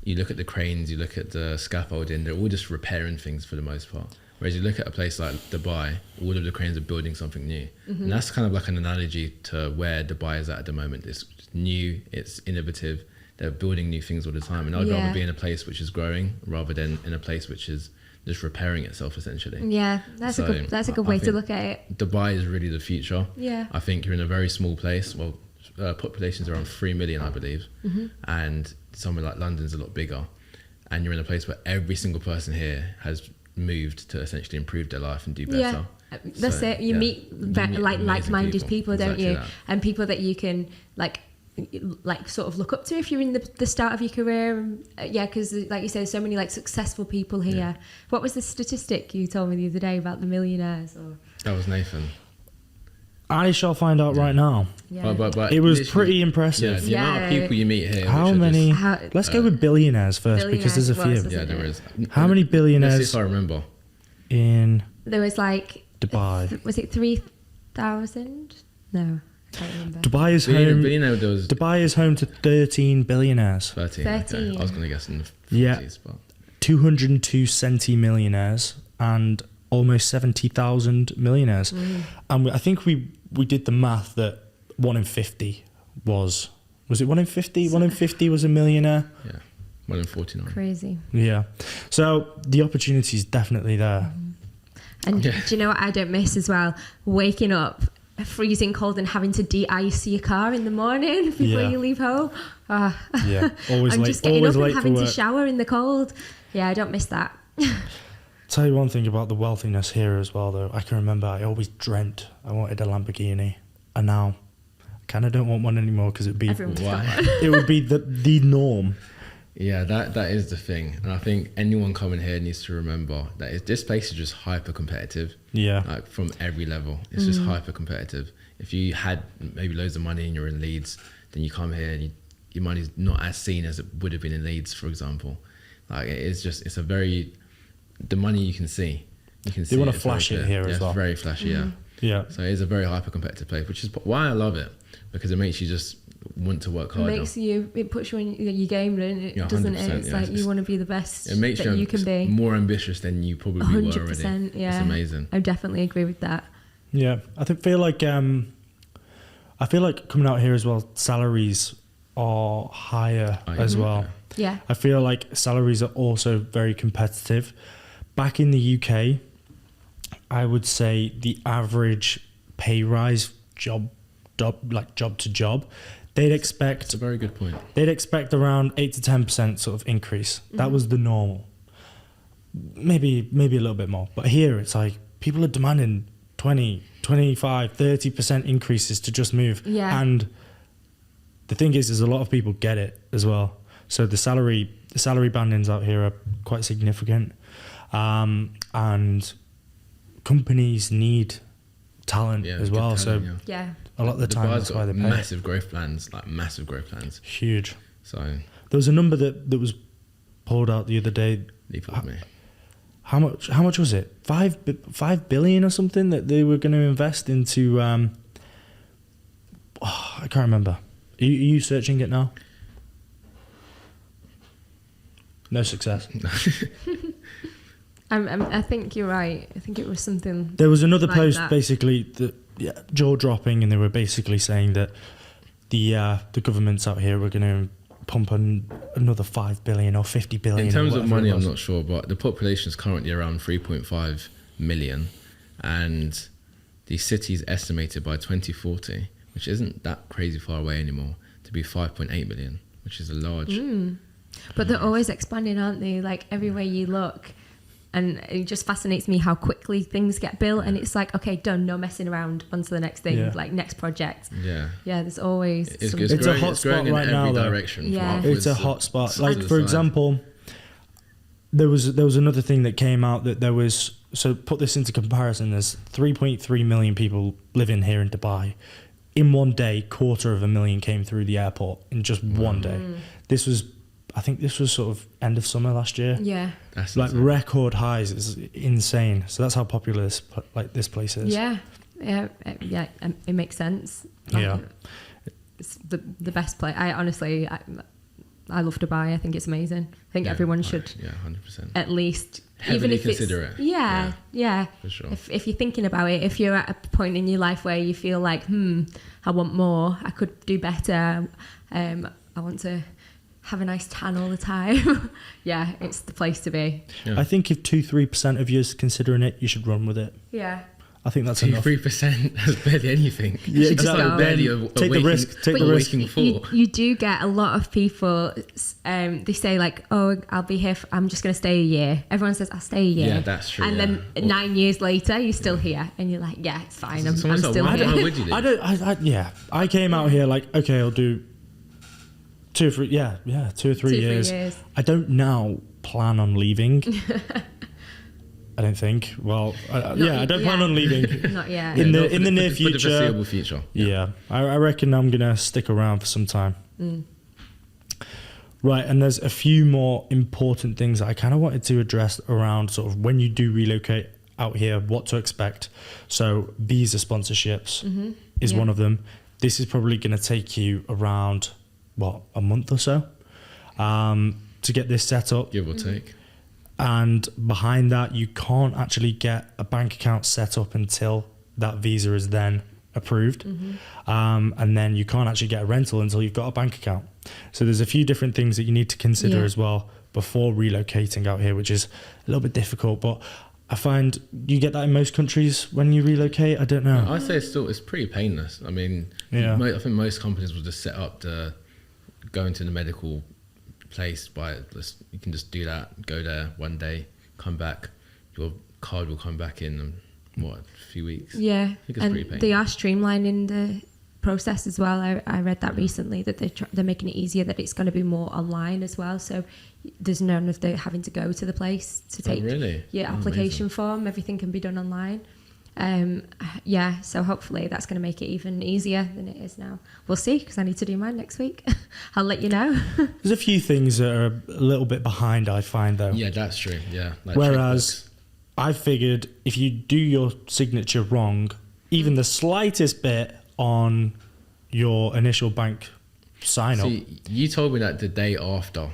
you look at the cranes, you look at the scaffolding, they're all just repairing things for the most part. Whereas you look at a place like Dubai, all of the cranes are building something new. And that's kind of like an analogy to where Dubai is at the moment. It's new, it's innovative, they're building new things all the time. And I'd Yeah. rather be in a place which is growing rather than in a place which is just repairing itself essentially. Yeah, that's So, a good I way to think look at it. Dubai is really the future. Yeah. I think you're in a very small place. Well, population's around 3 million, I believe. And somewhere like London's a lot bigger. And you're in a place where every single person here has moved to essentially improve their life and do better. Yeah, that's So, it. You yeah. meet You meet amazing like-minded people, don't Exactly you? that. And people that you can like sort of look up to if you're in the start of your career. Yeah, because like you said, so many like successful people here. Yeah. What was the statistic you told me the other day about the millionaires? Or That was Nathan. I shall find out right now. yeah, But It was literally- pretty impressive. Yeah, the amount of Yeah. people you meet here. How which are many? just- Let's go with billionaires first because there's a Billionaires few. was, yeah, there it? is. How many Let's see billionaires? if I remember. in There was like Dubai. Was it 3,000? No, I can't remember. Dubai is Billionaire, home. there was Dubai is home to 13 billionaires. 13. 13. Okay. I was going to guess in the 40s, Yeah. but 202 centimillionaires and almost 70,000 millionaires. And I think we did the math that 1 in 50 was it 1 in 50? 1 in 50 was a millionaire. yeah, 1 in 49. Crazy. Yeah. So the opportunity is definitely there. And Yeah. do you know what I don't miss as well? Waking up freezing cold and having to de-ice your car in the morning before Yeah. you leave home. Ah. Yeah. Always I'm late. just getting Always up late and having for to work. shower in the cold. Yeah, I don't miss that. Tell you one thing about the wealthiness here as well, though. I can remember I always dreamt I wanted a Lamborghini, and now I kind of don't want one anymore because it'd be Everyone's got Why? one. it would be the norm. Yeah, that is the thing. And I think anyone coming here needs to remember that this place is just hyper competitive. Yeah. Like from every level. It's just hyper competitive. If you had maybe loads of money and you're in Leeds, then you come here and your money's not as seen as it would have been in Leeds, for example. Like it's a very, the money you can see. You can see wanna it, it's very flash it clear. here Yeah, as well. It's very flashy, yeah. Yeah. So it is a very hyper competitive place, which is why I love it, because it makes you just want to work harder. It puts you in your game, Yeah, doesn't it? 100%, It's yeah. like you want to be the best It makes that you can be. more ambitious than you probably were already. 100%, yeah. It's amazing. I definitely agree with that. Yeah. I feel like coming out here as well, salaries are higher as well. Yeah. I feel like salaries are also very competitive. Back in the UK, I would say the average pay rise job to job, they'd It's expect a very good point. around 8 to 10% sort of increase. That was the normal. Maybe a little bit more. But here it's like people are demanding 20, 25, 30% increases to just move. Yeah. And the thing is a lot of people get it as well. So the salary bandings out here are quite significant. And companies need talent Yeah, as good well. talent, So yeah. Yeah. a lot of the time Dubai's that's why got they pay it. massive growth plans. Huge. So There was a number that was pulled out the other day. leave it with me. How much was it? 5 billion or something that they were going to invest into. I can't remember. Are you searching it now? No success. I think you're right. I think it was something. There was another like post that. basically that jaw dropping, and they were basically saying that the governments out here were going to pump another 5 billion or 50 billion. In terms or of whatever money, it was. I'm not sure, but the population is currently around 3.5 million, and the city is estimated by 2040, which isn't that crazy far away anymore, to be 5.8 million, which is a large. But they're always expanding, aren't they? Like everywhere you look. And it just fascinates me how quickly things get built. And it's like, okay, done, no messing around, on to the next thing, Yeah. like next project. Yeah. Yeah, there's always It's something. It's a growing, hot it's growing spot in right every now, though. direction. from Yeah. upwards It's a to- hot spot. to Like the for side. example, there was another thing that came out that there was. So put this into comparison. There's 3.3 million people living here in Dubai. In one day, 250,000 came through the airport in just one day. I think this was sort of end of summer last year. Yeah. That's Like insane. record highs. It's insane. So that's how popular this place is. Yeah. Yeah. It makes sense. Yeah. It's the best place. I honestly, I love Dubai. I think it's amazing. I think everyone should Yeah, 100%. at least Heavily even if consider it's, it. Yeah, yeah. For sure. If you're thinking about it, if you're at a point in your life where you feel like, I want more, I could do better, I want to have a nice tan all the time. Yeah, it's the place to be. Yeah. I think if 2-3% of you is considering it, you should run with it. Yeah. I think that's enough. 3% is barely anything. Yeah, Just exactly. go. Barely Take the risk. Take But the risk. waking You, thought. you do get a lot of people, they say like, oh, I'll be here, I'm just going to stay a year. Everyone says, I'll stay a year. Yeah, that's true, And yeah. then 9 years later, you're still here. And you're like, yeah, it's fine. I'm Someone's like, still why here. would you leave? I don't. I came out here like, okay, I'll do 2 or 3. Yeah, 2 or 3 2 or 3 years. years. I don't now plan on leaving. I don't think. Well, I don't plan on leaving. Not yet. In the not for near for future. the foreseeable future. Yeah, I reckon I'm gonna stick around for some time. Right, and there's a few more important things that I kind of wanted to address around sort of when you do relocate out here, what to expect. So visa sponsorships is one of them. This is probably going to take you around, a month or so to get this set up. Give or take. And behind that, you can't actually get a bank account set up until that visa is then approved. And then you can't actually get a rental until you've got a bank account. So there's a few different things that you need to consider as well before relocating out here, which is a little bit difficult. But I find you get that in most countries when you relocate. I don't know. I'd say it's pretty painless. I mean, I think most companies will just set up to go into the medical place you can just do that, go there one day, come back, your card will come back in a few weeks. Yeah, I think it's pretty painless. They are streamlining the process as well. I read that recently, that they're making it easier, that it's going to be more online as well, so there's none of the having to go to the place to take your application form. Everything can be done online. So hopefully that's going to make it even easier than it is now. We'll see, because I need to do mine next week. I'll let you know. There's a few things that are a little bit behind, I find, though. Yeah, that's true. Yeah. Whereas I figured if you do your signature wrong, even the slightest bit on your initial bank sign up. See, you told me that the day after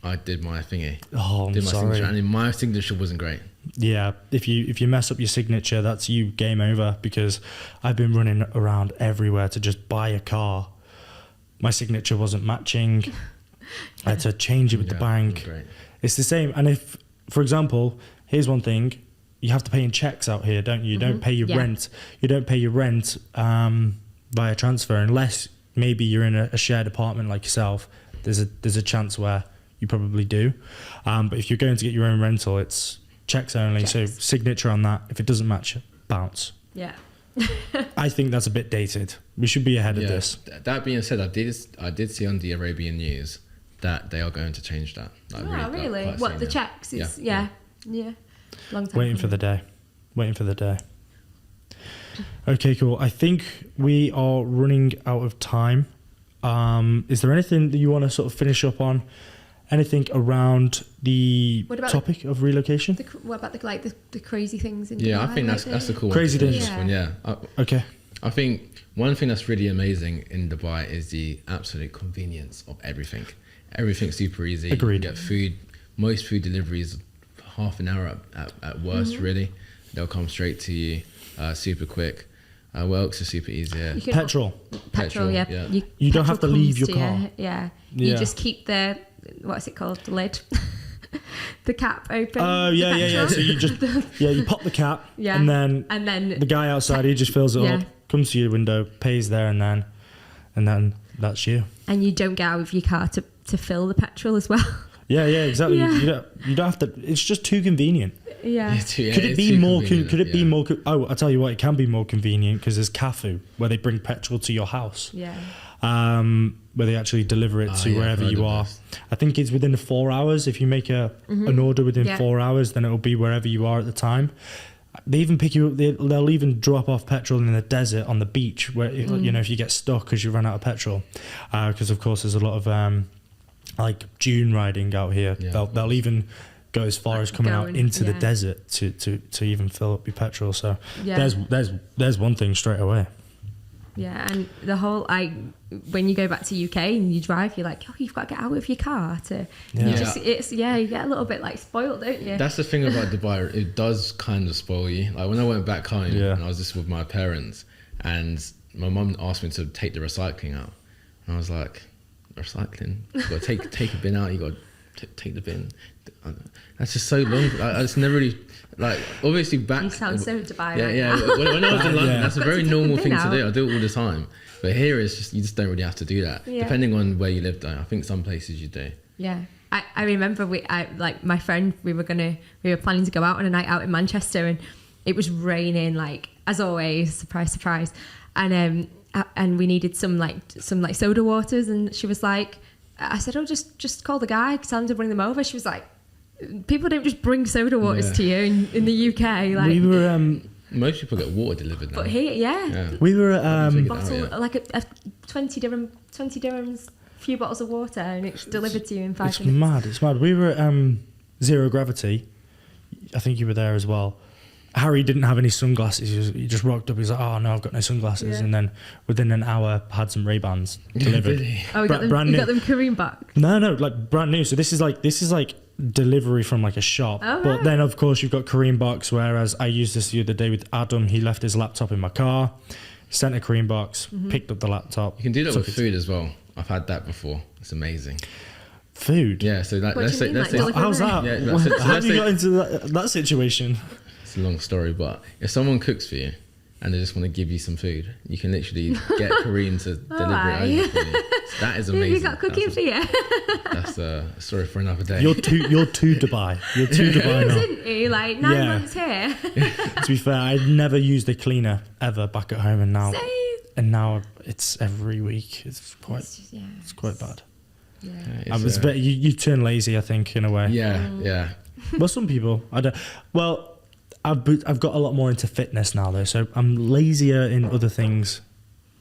I did my thingy. Oh, I'm sorry. Signature, and my signature wasn't great. Yeah, if you mess up your signature, that's you, game over, because I've been running around everywhere to just buy a car. My signature wasn't matching. I had to change it with the bank. It's the same. And if, for example, here's one thing, you have to pay in checks out here, don't you? You don't pay your rent. You don't pay your rent via transfer, unless maybe you're in a shared apartment like yourself. There's a chance where you probably do. But if you're going to get your own rental, it's checks only. So signature on that. If it doesn't match, bounce. Yeah. I think that's a bit dated. We should be ahead of this. That being said, I did see on the Arabian news that they are going to change that. Really? What, the checks? Yeah. Long time. Waiting for the day. Okay, cool. I think we are running out of time. Is there anything that you want to sort of finish up on? Anything around the topic of relocation? What about the crazy things in Dubai? Yeah, I think that's the cool crazy one. things. Okay. I think one thing that's really amazing in Dubai is the absolute convenience of everything. Everything's super easy. Agreed. You get food. Most food deliveries, half an hour at worst, really. They'll come straight to you, super quick. Works are super easy. Yeah. Petrol, yeah. You don't have to leave your car. You just keep what's it called? The lid. The cap open. Oh, yeah. So you just, you pop the cap, and then the guy outside, he just fills it up, comes to your window, pays there, and then that's you. And you don't get out of your car to fill the petrol as well. Yeah, exactly. Yeah. You don't have to. It's just too convenient. Yeah. Could it be more? Could it be more? Oh, I tell you what, it can be more convenient because there's Cafu, where they bring petrol to your house. Yeah. Where they actually deliver it to wherever you are. I think it's within 4 hours. If you make an order within 4 hours, then it'll be wherever you are at the time. They even pick you up. They'll even drop off petrol in the desert on the beach, where if you get stuck because you run out of petrol. Because of course there's a lot of like dune riding out here. Yeah. They'll even go as far as coming out into the desert to even fill up your petrol. So there's one thing straight away. Yeah, and the whole when you go back to UK and you drive, you're like, you've got to get out of your car you get a little bit like spoiled, don't you? That's the thing about Dubai, it does kind of spoil you. Like when I went back home and I was just with my parents, and my mum asked me to take the recycling out, and I was like, recycling? You got to take a bin out, you got to take the bin. That's just so long. It's never really, like, obviously back. You sound so Dubai. Yeah. When I was in London, that's a very normal thing to do. I do it all the time. But here it's just, you just don't really have to do that. Yeah. Depending on where you live, though. I think some places you do. Yeah. I remember my friend, we were planning to go out on a night out in Manchester, and it was raining, like, as always, surprise. And we needed some soda waters, and she was like, I said, just call the guy, because I'm to bring them over. She was like, people don't just bring soda waters to you in the UK. Like, we were most people get water delivered now. But here, we were at bottle like a 20 dirhams, few bottles of water, and it's delivered to you in 5 minutes. It's mad. We were at Zero Gravity. I think you were there as well. Harry didn't have any sunglasses. He just rocked up. He's like, "Oh no, I've got no sunglasses." Yeah. And then within an hour, had some Ray-Bans delivered. Really? Oh, we got them. brand You new. got them Kareem back. No, like brand new. So this is like delivery from like a shop. Oh, but right. then of course you've got Kareem box. Whereas I used this the other day with Adam. He left his laptop in my car, sent a Kareem box, picked up the laptop. You can do that took with it- food as well. I've had that before. It's amazing. Food. Yeah. So that, What let's do you say mean, let's like say delivery? How's that? Yeah, that's it. So How let's have you say- got into that situation? it's a long story, but if someone cooks for you and they just want to give you some food, you can literally get Kareem to deliver Alright. it over for you. So that is Who amazing. you got cooking for you? That's a story for another day. You're too Dubai. You're too Dubai now. Isn't he? Like 9 Yeah. months here. To be fair, I'd never used a cleaner ever back at home, and now Same. it's every week. It's quite Yeah. quite bad. Yeah. It's, You turn lazy, I think, in a way. yeah. Well, some people I don't. Well, I've got a lot more into fitness now though, so I'm lazier in other things,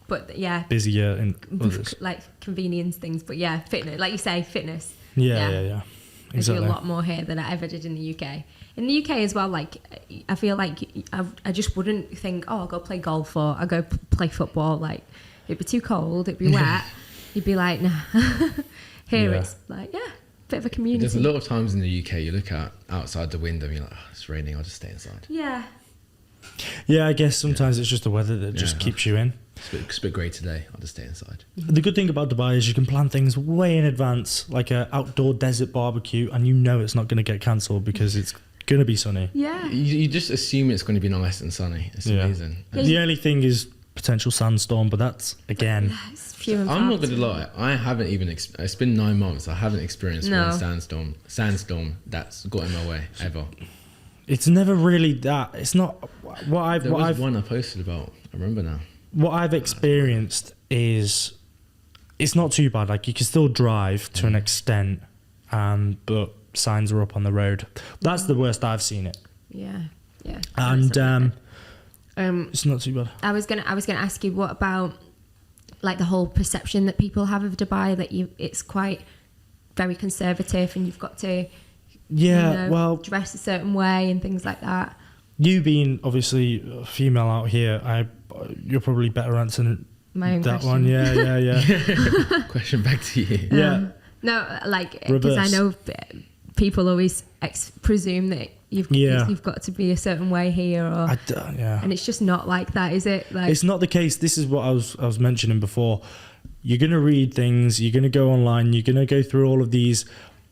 But yeah, busier in others. like convenience things. But yeah, fitness. Like you say, fitness. Yeah. I Exactly. do a lot more here than I ever did in the UK. In the UK as well, like I feel like I just wouldn't think, oh, I'll go play golf or I'll go play football. Like it'd be too cold, it'd be wet. You'd be like, nah. Here Yeah. it's like, bit of a community. There's a lot of times in the UK you look outside the window and you're like, oh, it's raining, I'll just stay inside. Yeah. Yeah, I guess sometimes it's just the weather that just Yeah. keeps you in. It's a bit grey today, I'll just stay inside. The good thing about Dubai is you can plan things way in advance, like an outdoor desert barbecue, and you know it's not going to get cancelled because it's going to be sunny. Yeah. You just assume it's going to be nice and sunny. It's Yeah. amazing. Yeah, The only thing is potential sandstorm, but that's again. It's few and I'm far not going to between. lie. I haven't even. It's been 9 months. I haven't experienced No. one sandstorm that's got in my way ever. It's never really that. It's not what There was I've one I posted about. I remember now. what I've experienced is it's not too bad. Like you can still drive to an extent, but signs are up on the road. That's the worst I've seen it, Yeah. Yeah. and Um, it's not too bad. I was gonna ask you, what about like the whole perception that people have of Dubai, that it's quite very conservative and you've got to Yeah, well, dress a certain way and things like that. you being obviously a female out here, you're probably better answering My own that question. one. Yeah. Question back to you. Yeah. No, like because I Reverse. know people always presume that Yeah. you've got to be a certain way here, or Yeah. and it's just not like that, is it? Like It's not the case. This is what I was mentioning before. You're going to read things, you're going to go online, you're going to go through all of these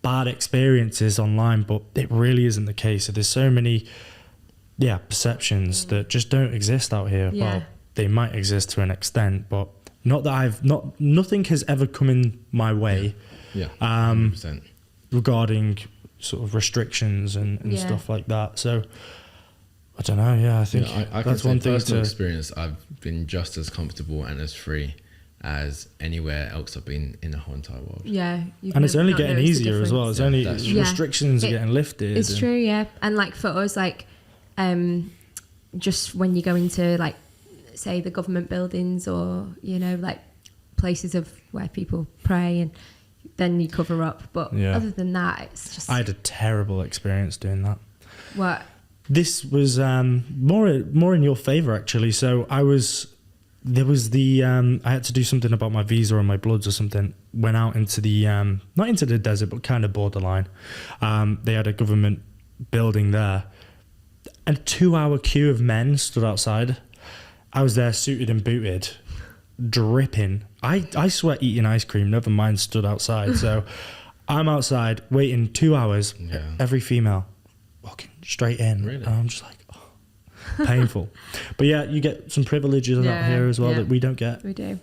bad experiences online, but it really isn't the case. So there's so many perceptions that just don't exist out here. Yeah. Well, they might exist to an extent, but not that nothing has ever come in my way Yeah. 100%. regarding sort of restrictions and Yeah. stuff like that. So I don't know. Yeah, I think I can that's say one thing personal to. experience. I've been just as comfortable and as free as anywhere else I've been in the whole entire world. yeah, you've And it's not only getting noticed the easier as well. difference. It's only That's true. restrictions are It- getting lifted. It's and- true, yeah. And like for us, like just when you go into like say the government buildings or like places of where people pray, and then you cover up. But Yeah. other than that, it's just I had a terrible experience doing that. what This was more in your favour actually. So I had to do something about my visa or my bloods or something. Went out into the not into the desert, but kind of borderline. They had a government building there. A 2-hour queue of men stood outside. I was there suited and booted, dripping. I sweat eating ice cream, never mind stood outside. So I'm outside waiting 2 hours. Yeah. Every female walking straight in. Really? And I'm just like, painful. But yeah, you get some privileges out Yeah, here as well yeah. that we don't get. we do.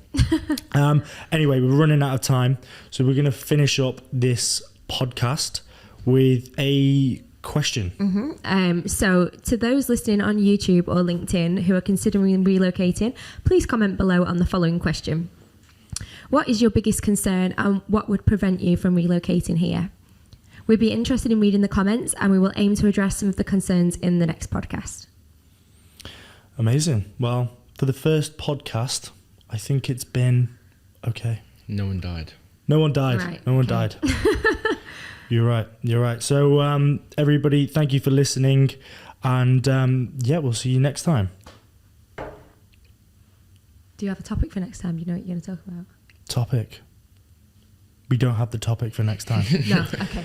Anyway, we're running out of time. So we're going to finish up this podcast with a question. So to those listening on YouTube or LinkedIn who are considering relocating, please comment below on the following question. What is your biggest concern and what would prevent you from relocating here? We'd be interested in reading the comments, and we will aim to address some of the concerns in the next podcast. Amazing. Well, for the first podcast, I think it's been okay. No one died. No one died. Right, No one okay. died. You're right. So, everybody, thank you for listening. And yeah, we'll see you next time. Do you have a topic for next time? Do you know what you're going to talk about? Topic. We don't have the topic for next time. No, okay.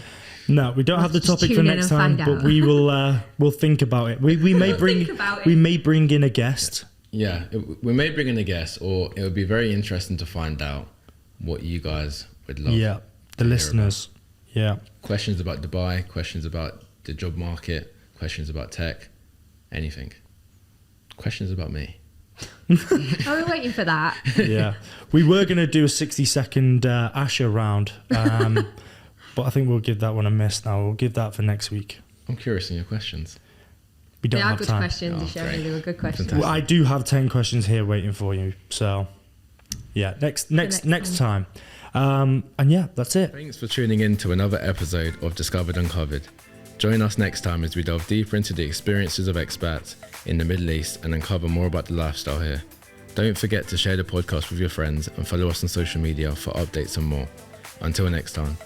No, we don't have the Just topic for tune in next and time, find but out. we will we'll think about it. We may bring Think about it. we may bring in a guest. Yeah, we may bring in a guest, or it would be very interesting to find out what you guys would love. Yeah, the to hear listeners. Yeah. about. Questions about Dubai, questions about the job market, questions about tech, anything. Questions about me. Are we waiting for that? Yeah. We were going to do a 60-second Asher round, but I think we'll give that one a miss now. We'll give that for next week. I'm curious in your questions. We don't They are have good time. questions, Oh, Ashoni. great. They were good questions. Fantastic. Well, I do have 10 questions here waiting for you. So, yeah, next time. And yeah, that's it. Thanks for tuning in to another episode of Discovered Uncovered. Join us next time as we delve deeper into the experiences of expats in the Middle East and uncover more about the lifestyle here. Don't forget to share the podcast with your friends and follow us on social media for updates and more. Until next time.